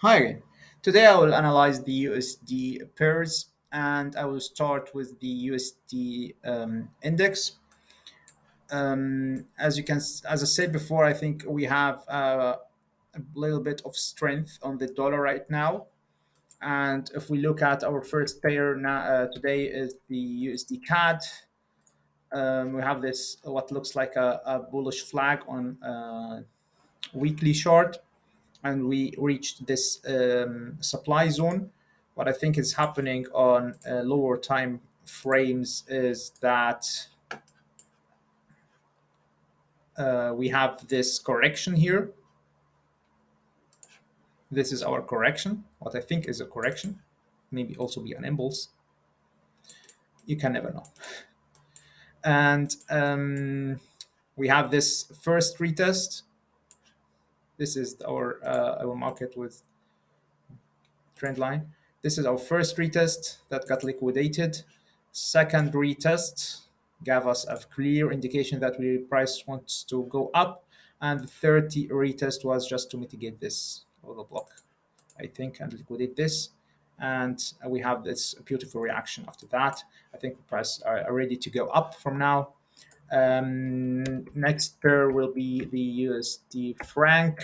Hi, today I will analyze the USD pairs and I will start with the USD index. As I said before, I think we have a little bit of strength on the dollar right now. And if we look at our first pair now, today is the USD CAD. We have this what looks like a bullish flag on weekly chart and we reached this supply zone. What I think is happening on lower time frames is that we have this correction here. This is our correction. What I think is a correction, maybe also be an impulse. You can never know. And we have this first retest. This is our market with trend line. This is our first retest that got liquidated. Second retest gave us a clear indication that we price wants to go up. And the 30 retest was just to mitigate this little block, I think, and liquidate this. And we have this beautiful reaction after that. I think the price are ready to go up from now. Next pair will be the USD franc.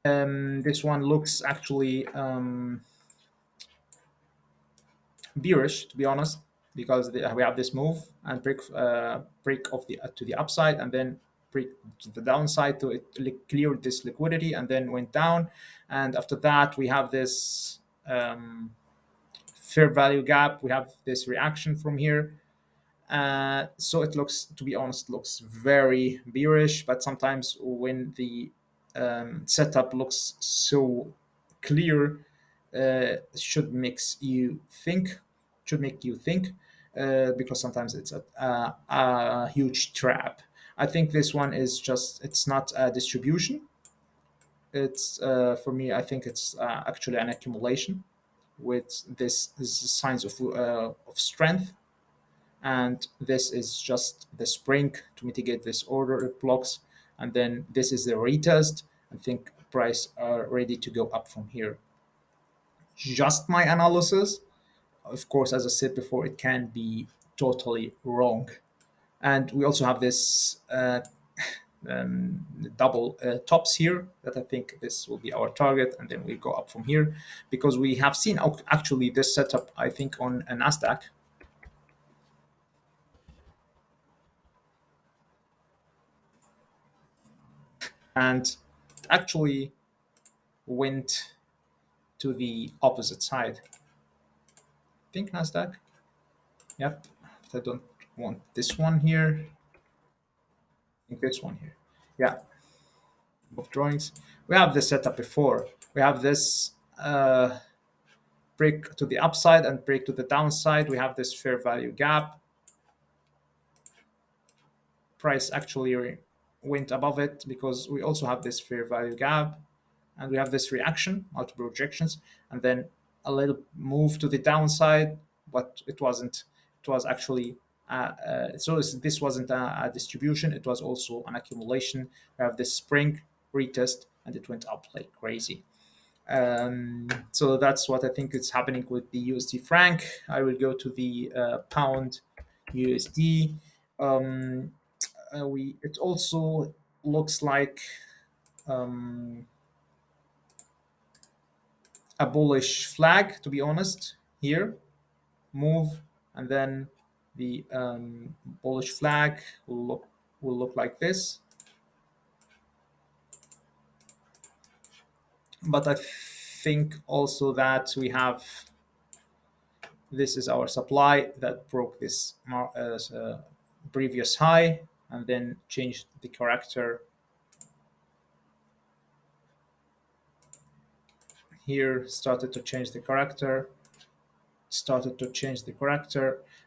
This one looks actually bearish, to be honest, because we have this move and break of the to the upside, and then break to the downside to it cleared this liquidity and then went down, and after that we have this fair value gap. We have this reaction from here. So it looks, to be honest, looks very bearish. But sometimes when the setup looks so clear, should makes you think, should make you think, because sometimes it's a huge trap. I think this one is just, it's not a distribution. It's for me, I think it's actually an accumulation with this signs of strength, and this is just the spring to mitigate this order it blocks, and then this is the retest. I think price are ready to go up from here. Just my analysis, of course, as I said before, it can be totally wrong. And we also have this double tops here that I think this will be our target, and then we go up from here, because we have seen actually this setup, I think, on a Nasdaq. And actually went to the opposite side. I think Nasdaq. Yep. But I don't want this one here. I think this one here. Yeah. Both drawings. We have this setup before. We have this break to the upside and break to the downside. We have this fair value gap. Price actually went above it because we also have this fair value gap, and we have this reaction, multiple rejections, and then a little move to the downside, but it wasn't. It was actually this wasn't a distribution. It was also an accumulation. We have this spring retest, and it went up like crazy. So that's what I think is happening with the USD franc. I will go to the pound USD. Um, we it also looks like um, a bullish flag, to be honest. Here, move, and then the bullish flag will look like this. But I think also that we have, this is our supply that broke this previous high and then changed the character here, started to change the character,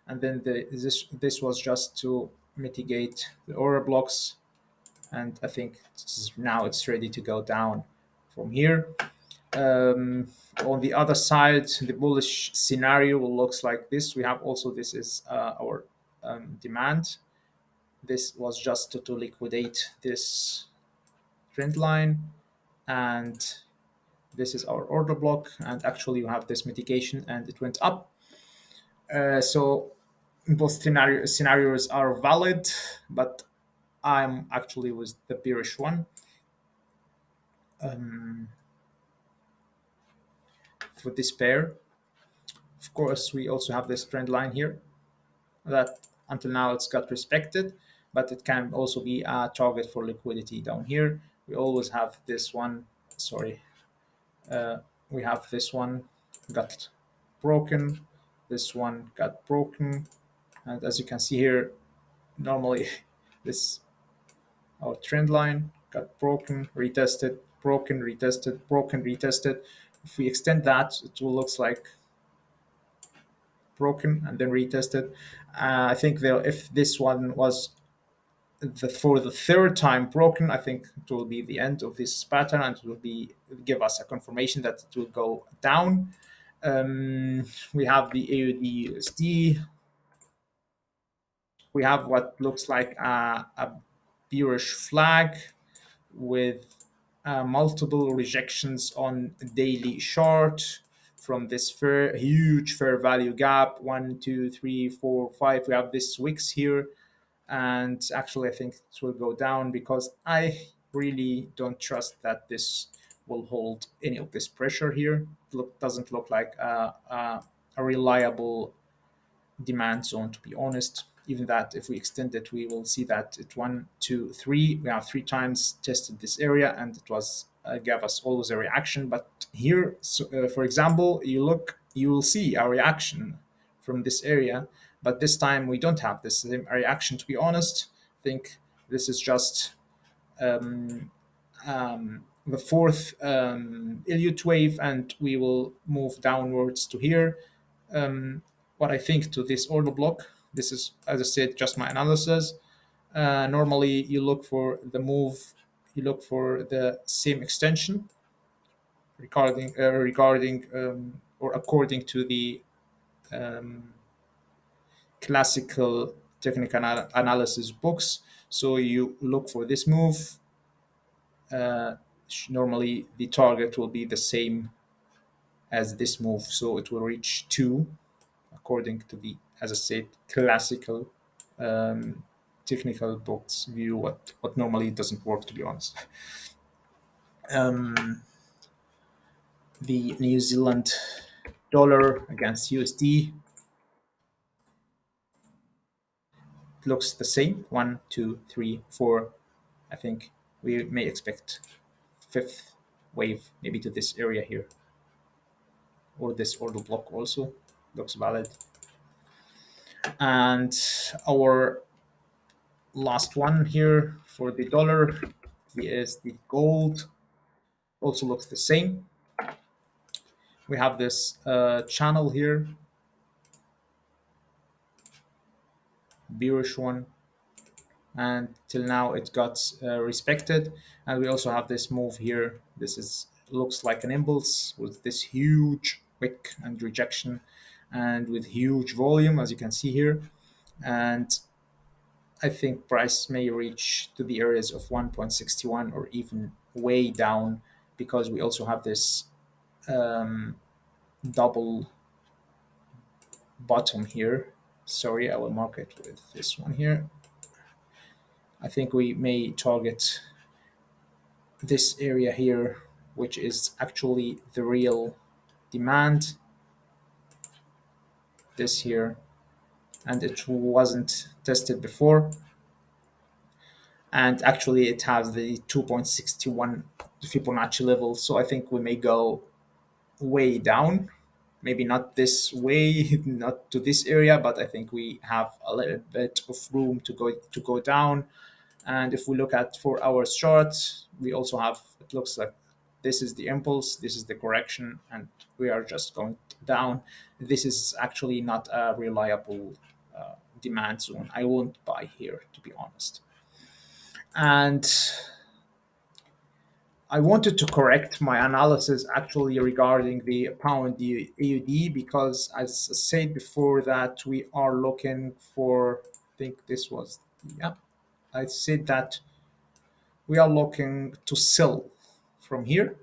and then this was just to mitigate the order blocks, and I think now it's ready to go down from here. On the other side, the bullish scenario looks like this. We have also, this is our demand. This was just to liquidate this trend line, and This is our order block, and actually you have this mitigation and it went up. So both scenarios are valid, but I'm actually with the bearish one. For this pair, of course, we also have this trend line here that until now it's got respected, but it can also be a target for liquidity down here. We always have this one, sorry, uh, we have this one got broken, this one got broken, and as you can see here, normally this our trend line got broken, retested, broken, retested, broken, retested. If we extend that, it will looks like broken and then retested. I think if this one was for the third time broken, I think it will be the end of this pattern, and it will be give us a confirmation that it will go down. We have the AUD USD. We have what looks like a bearish flag with multiple rejections on daily chart from this huge fair value gap 1, 2, 3, 4, 5. We have this wicks here, and actually I think it will go down because I really don't trust that this will hold any of this pressure here. Doesn't look like a reliable demand zone, to be honest. Even that, if we extend it, we will see that at 1, 2, 3, we have 3 times tested this area, and it was gave us always a reaction. But here, so, for example, you will see a reaction from this area, but this time we don't have this same reaction. To be honest, I think this is just the fourth Elliott wave, and we will move downwards to here. What I think to this order block, this is, as I said, just my analysis. Normally, you look for the move, you look for the same extension regarding or according to the classical technical analysis books. So you look for this move. Uh, Normally, the target will be the same as this move, so it will reach 2 according to the, as I said, classical um, technical books view. What normally doesn't work, to be honest. The New Zealand dollar against USD looks the same. 1, 2, 3, 4. I think we may expect fifth wave maybe to this area here, or this order block also looks valid. And our last one here for the dollar is the gold, also looks the same. We have this channel here, bearish one, and till now it got respected. And we also have this move here. This is looks like an impulse with this huge wick and rejection, and with huge volume, as you can see here. And I think price may reach to the areas of 1.61 or even way down, because we also have this double bottom here. Sorry, I will mark it with this one here. I think we may target this area here, which is actually the real demand, this here, and it wasn't tested before. And actually it has the 2.61 Fibonacci level, so I think we may go way down, maybe not this way, not to this area, but I think we have a little bit of room to go down. And if we look at 4 hours chart, we also have, it looks like this is the impulse, this is the correction, and we are just going down. This is actually not a reliable demand zone. I won't buy here, to be honest. And I wanted to correct my analysis actually regarding the pound AUD, because as I said before that we are looking for, I think this was, yeah, I said that we are looking to sell from here,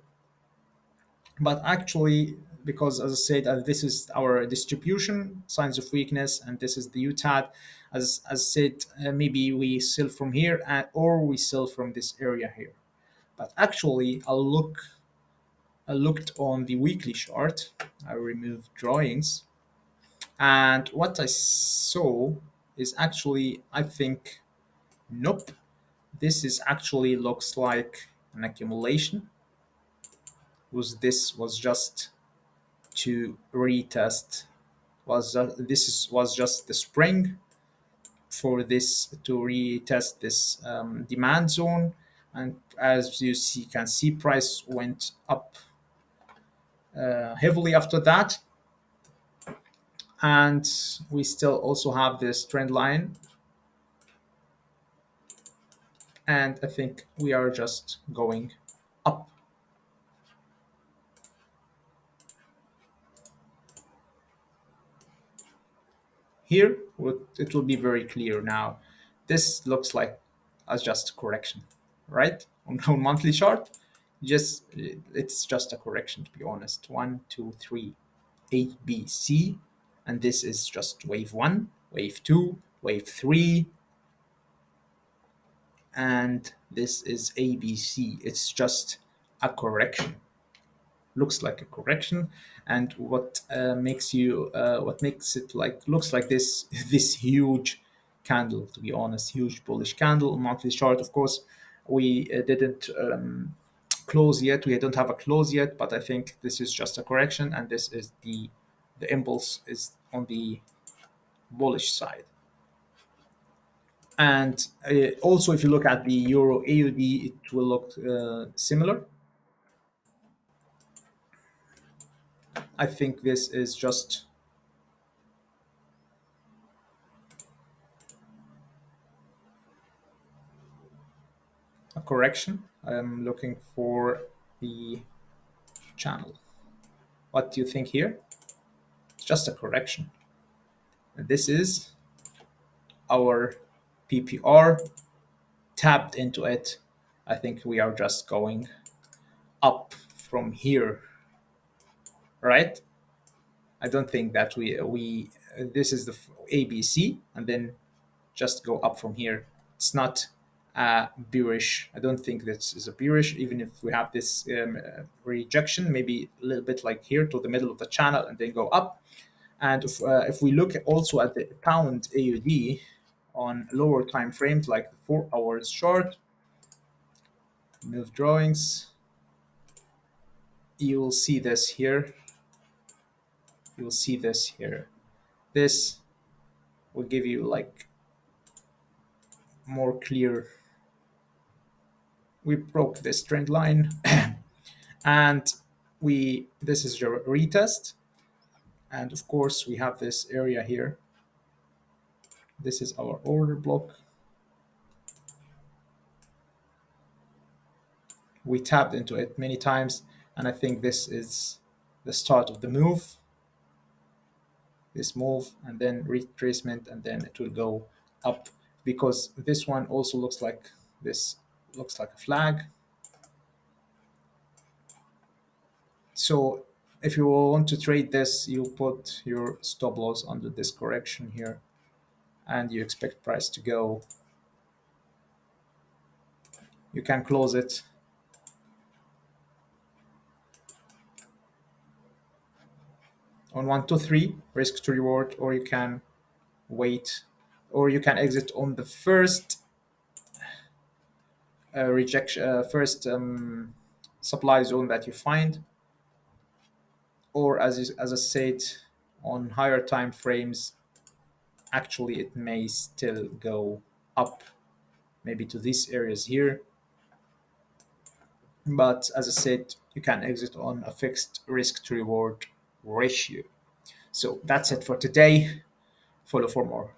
But actually, because as I said, this is our distribution signs of weakness, and this is the UTAD. As said, maybe we sell from here, or we sell from this area here. But actually, I looked on the weekly chart. I removed drawings, and what I saw is actually, I think, nope. This is actually looks like an accumulation. Was just to retest? Was just the spring for this to retest this demand zone, and as you see, can see price went up heavily after that, and we still also have this trend line, and I think we are just going up. Here it will be very clear now. This looks like as just a correction, right? On monthly chart, just it's just a correction, to be honest. One, two, three, A, B, C, and this is just wave one, wave two, wave three, and this is A, B, C. It's just a correction. Looks like a correction, and what makes it like looks like this this huge candle, to be honest, huge bullish candle on monthly chart. Of course, we didn't close yet, we don't have a close yet, but I think this is just a correction, and this is the impulse is on the bullish side. And also, if you look at the euro AUD, it will look similar. I think this is just a correction. I'm looking for the channel. What do you think here? It's just a correction. And this is our PPR, tapped into it. I think we are just going up from here, right? I don't think that we this is the ABC, and then just go up from here. It's not bearish. I don't think this is a bearish, even if we have this rejection, maybe a little bit like here to the middle of the channel and then go up. And if we look also at the pound AUD on lower time frames, like the 4 hours chart, move drawings, you will see this here. You will see this here. This will give you like more clear. We broke this trend line and this is your retest, and of course we have this area here. This is our order block. We tapped into it many times, and I think this is the start of the move, this move, and then retracement, and then it will go up, because this one also looks like this, looks like a flag. So if you want to trade this, you put your stop loss under this correction here, and you expect price to go. You can close it on 1 2 3 risk to reward, or you can wait, or you can exit on the first rejection, first supply zone that you find, or as I said, on higher time frames, actually it may still go up, maybe to these areas here, but as I said, you can exit on a fixed risk to reward ratio. So that's it for today. Follow for more.